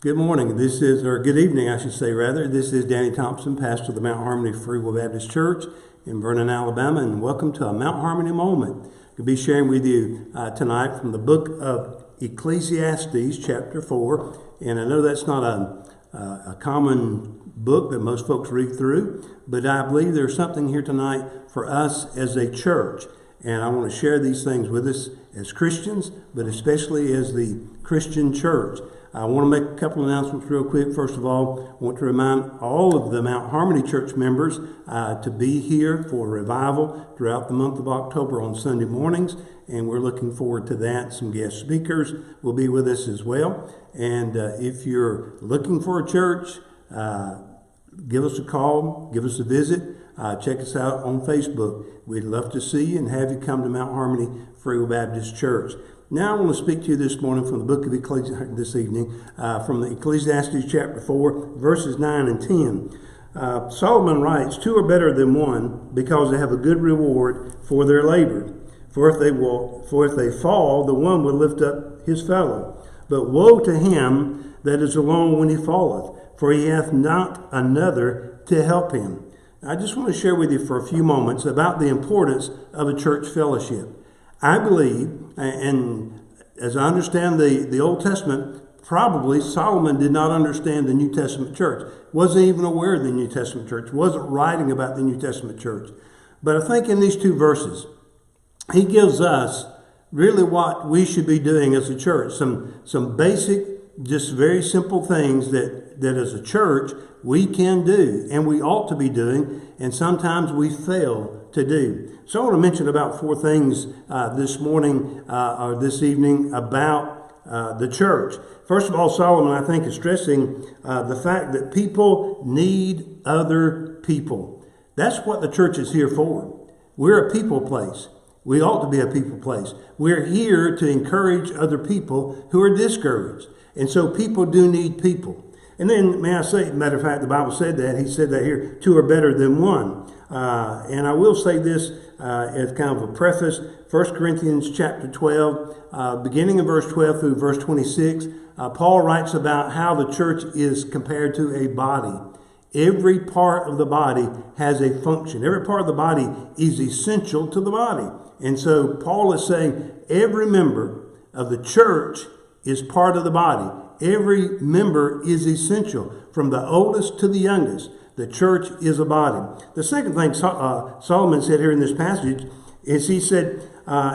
Good morning. Or good evening, I should say, rather. This is Danny Thompson, pastor of the Mt.harmony Free Will Baptist Church in Vernon, Alabama, and welcome to a Mt.harmony moment. I'll be sharing with you tonight from the book of Ecclesiastes, chapter 4. And I know that's not a common book that most folks read through, but I believe there's something here tonight for us as a church. And I want to share these things with us as Christians, but especially as the Christian church. I want to make a couple of announcements real quick. First of all, I want to remind all of the Mt.harmony church members to be here for revival throughout the month of October on Sunday mornings, and we're looking forward to that. Some guest speakers will be with us as well. And if you're looking for a church, give us a call, give us a visit, check us out on Facebook. We'd love to see you and have you come to Mt.harmony Free Will Baptist Church. Now I want to speak to you this morning from the book of Ecclesiastes, this evening, from the Ecclesiastes chapter 4, verses 9 and 10. Solomon writes, "Two are better than one because they have a good reward for their labor. For if they fall, the one will lift up his fellow. But woe to him that is alone when he falleth, for he hath not another to help him." I just want to share with you for a few moments about the importance of a church fellowship. I believe, and as I understand the Old Testament, probably Solomon did not understand the New Testament church. Wasn't even aware of the New Testament church. Wasn't writing about the New Testament church. But I think in these two verses, he gives us really what we should be doing as a church. Some basic, just very simple things that as a church we can do and we ought to be doing, and sometimes we fail to do. So I want to mention about four things this morning or this evening about the church. First of all, Solomon, I think, is stressing the fact that people need other people. That's what the church is here for. We're a people place. We ought to be a people place. We're here to encourage other people who are discouraged. And so people do need people. And then, may I say, matter of fact, the Bible said that. He said that here, two are better than one. And I will say this as kind of a preface. 1 Corinthians chapter 12, beginning in verse 12 through verse 26, Paul writes about how the church is compared to a body. Every part of the body has a function. Every part of the body is essential to the body. And so Paul is saying every member of the church is part of the body. Every member is essential, from the oldest to the youngest. The church is a body. The second thing Solomon said here in this passage is he said,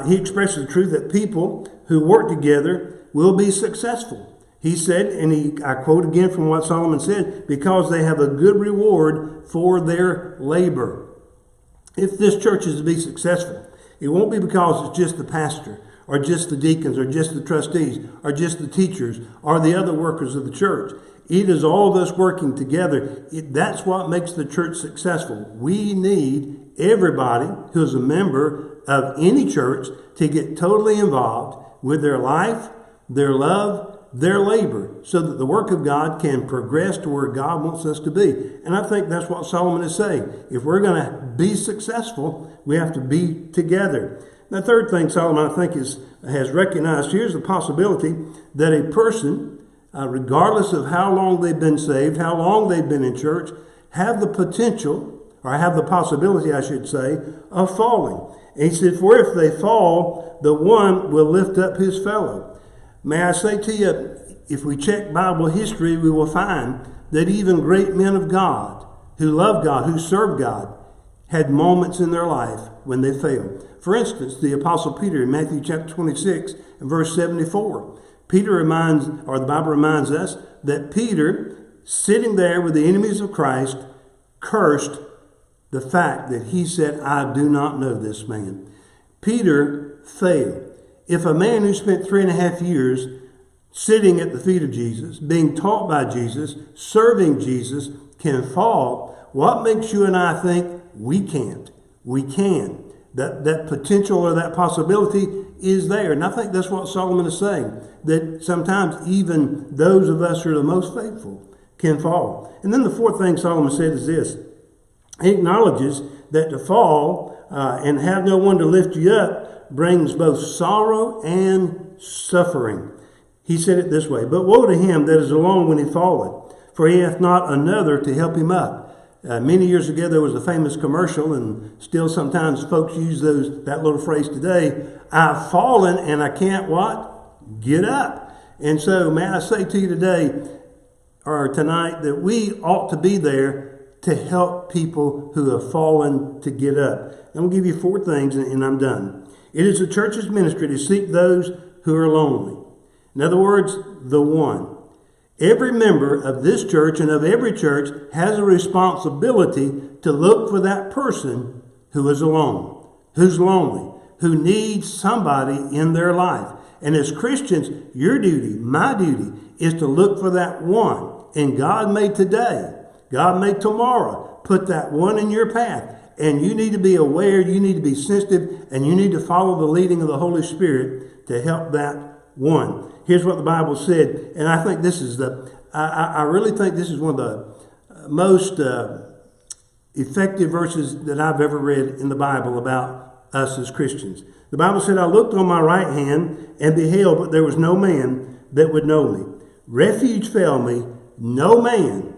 he expresses the truth that people who work together will be successful. He said, and I quote again from what Solomon said, because they have a good reward for their labor. If this church is to be successful, it won't be because it's just the pastor, or just the deacons, or just the trustees, or just the teachers, or the other workers of the church. It is all of us working together. That's what makes the church successful. We need everybody who is a member of any church to get totally involved with their life, their love, their labor, so that the work of God can progress to where God wants us to be. And I think that's what Solomon is saying. If we're going to be successful, we have to be together. The third thing Solomon, I think, has recognized here is the possibility that a person, regardless of how long they've been saved, how long they've been in church, have the potential, or have the possibility, I should say, of falling. And he said, for if they fall, the one will lift up his fellow. May I say to you, if we check Bible history, we will find that even great men of God, who love God, who serve God, had moments in their life when they failed. For instance, the Apostle Peter in Matthew chapter 26 and verse 74. The Bible reminds us that Peter, sitting there with the enemies of Christ, cursed the fact that he said, "I do not know this man." Peter failed. If a man who spent 3.5 years sitting at the feet of Jesus, being taught by Jesus, serving Jesus, can fall, what makes you and I think we can't? We can. That potential or that possibility is there. And I think that's what Solomon is saying, that sometimes even those of us who are the most faithful can fall. And then the fourth thing Solomon said is this. He acknowledges that to fall and have no one to lift you up brings both sorrow and suffering. He said it this way, "But woe to him that is alone when he falleth, for he hath not another to help him up." Many years ago, there was a famous commercial, and still sometimes folks use that little phrase today, "I've fallen and I can't" what? Get up. And so may I say to you today, or tonight, that we ought to be there to help people who have fallen to get up. I'm going to give you 4 things and I'm done. It is the church's ministry to seek those who are lonely. In other words, the one. Every member of this church and of every church has a responsibility to look for that person who is alone, who's lonely, who needs somebody in their life. And as Christians, your duty, my duty, is to look for that one. And God made today, God made tomorrow, put that one in your path. And you need to be aware, you need to be sensitive, and you need to follow the leading of the Holy Spirit to help that one. Here's what the Bible said, and I think this is I really think this is one of the most effective verses that I've ever read in the Bible about us as Christians. The Bible said, "I looked on my right hand and beheld, but there was no man that would know me. Refuge failed me, no man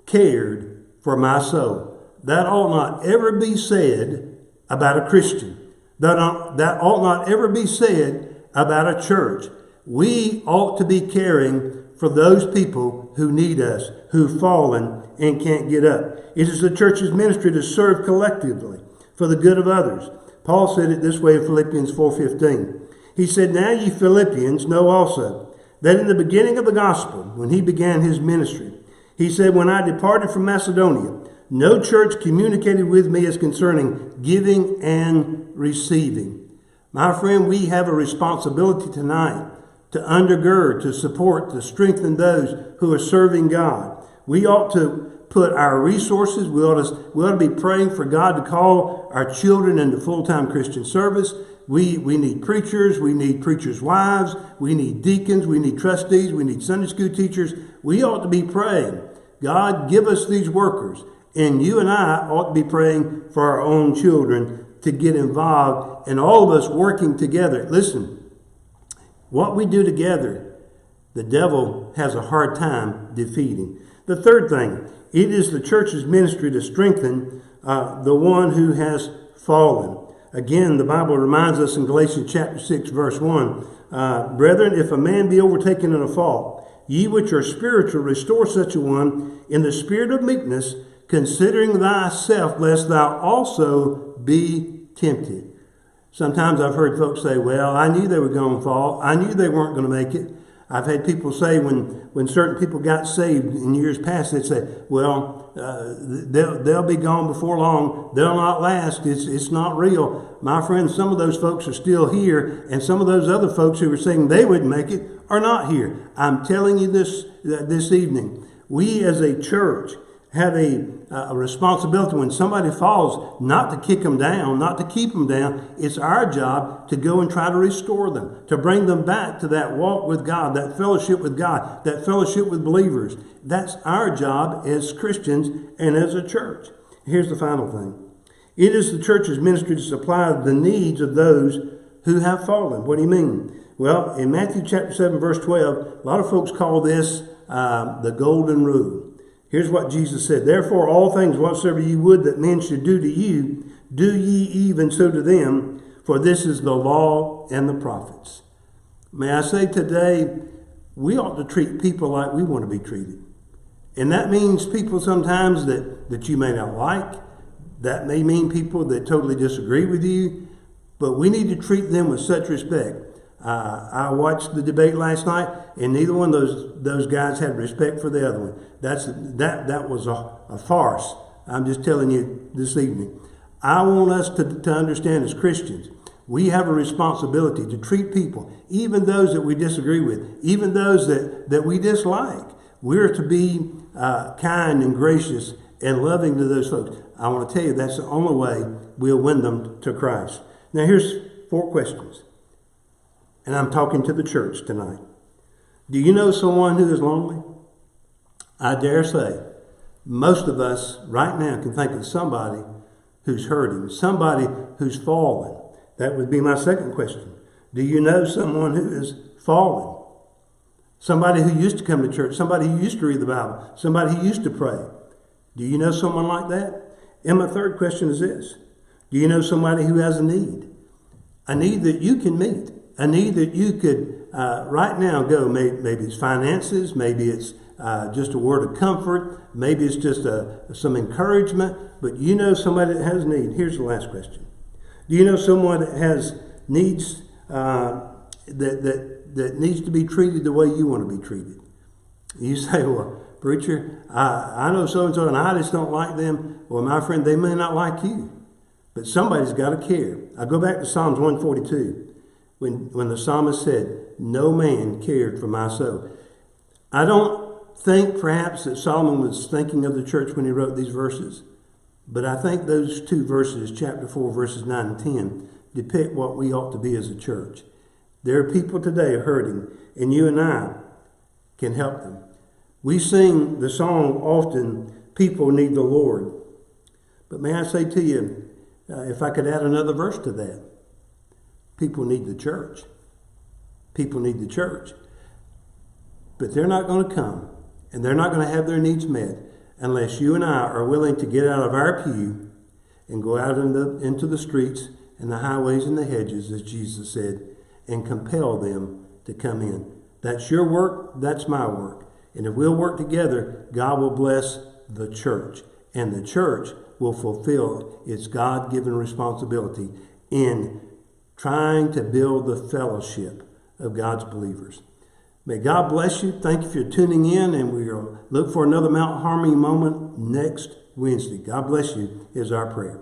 cared for my soul." That ought not ever be said about a Christian. That ought not ever be said about a church. We ought to be caring for those people who need us, who've fallen and can't get up. It is the church's ministry to serve collectively for the good of others. Paul said it this way in Philippians 4:15. He said, "Now ye Philippians know also that in the beginning of the gospel, when he began his ministry, he said, when I departed from Macedonia, no church communicated with me as concerning giving and receiving." My friend, we have a responsibility tonight to undergird, to support, to strengthen those who are serving God. We ought to put our resources, we ought to be praying for God to call our children into full-time Christian service. We need preachers, we need preachers' wives, we need deacons, we need trustees, we need Sunday school teachers. We ought to be praying, God, give us these workers. And you and I ought to be praying for our own children to get involved, and all of us working together. Listen, what we do together, the devil has a hard time defeating. The third thing, it is the church's ministry to strengthen the one who has fallen. Again, the Bible reminds us in Galatians chapter 6, verse 1, "Brethren, if a man be overtaken in a fault, ye which are spiritual, restore such a one in the spirit of meekness, considering thyself, lest thou also be tempted." Sometimes I've heard folks say, "Well, I knew they were going to fall. I knew they weren't going to make it." I've had people say when certain people got saved in years past, they'd say, "Well, they'll be gone before long. They'll not last. It's not real." My friends, some of those folks are still here, and some of those other folks who were saying they wouldn't make it are not here. I'm telling you this evening, we as a church have a responsibility when somebody falls, not to kick them down, not to keep them down. It's our job to go and try to restore them, to bring them back to that walk with God, that fellowship with God, that fellowship with believers. That's our job as Christians and as a church. Here's the final thing. It is the church's ministry to supply the needs of those who have fallen. What do you mean? Well, in Matthew chapter 7, verse 12, a lot of folks call this the golden rule. Here's what Jesus said. "Therefore, all things whatsoever ye would that men should do to you, do ye even so to them, for this is the law and the prophets." May I say today, we ought to treat people like we want to be treated. And that means people sometimes that you may not like. That may mean people that totally disagree with you. But we need to treat them with such respect. I watched the debate last night, and neither one of those guys had respect for the other one. That was a farce. I'm just telling you this evening. I want us to understand as Christians, we have a responsibility to treat people, even those that we disagree with, even those that we dislike. We're to be kind and gracious and loving to those folks. I want to tell you that's the only way we'll win them to Christ. Now here's 4 questions. And I'm talking to the church tonight. Do you know someone who is lonely? I dare say most of us right now can think of somebody who's hurting, somebody who's fallen. That would be my second question. Do you know someone who is fallen? Somebody who used to come to church, somebody who used to read the Bible, somebody who used to pray. Do you know someone like that? And my third question is this. Do you know somebody who has a need? A need that you can meet. A need that you could right now go. Maybe it's finances. Maybe it's just a word of comfort. Maybe it's just some encouragement. But you know somebody that has a need. Here's the last question. Do you know someone that has needs that needs to be treated the way you want to be treated? You say, well, preacher, I know so-and-so and I just don't like them. Well, my friend, they may not like you. But somebody's got to care. I go back to Psalms 142 when the psalmist said, no man cared for my soul. I don't think perhaps that Solomon was thinking of the church when he wrote these verses. But I think those two verses, chapter 4, verses 9 and 10, depict what we ought to be as a church. There are people today hurting, and you and I can help them. We sing the song often, people need the Lord. But may I say to you, if I could add another verse to that, people need the church. People need the church. But they're not going to come, and they're not going to have their needs met unless you and I are willing to get out of our pew and go out into the streets and the highways and the hedges, as Jesus said, and compel them to come in. That's your work, that's my work. And if we'll work together, God will bless the church. And the church will fulfill its God-given responsibility in trying to build the fellowship of God's believers. May God bless you. Thank you for tuning in, and we'll look for another Mt.Harmony moment next Wednesday. God bless you is our prayer.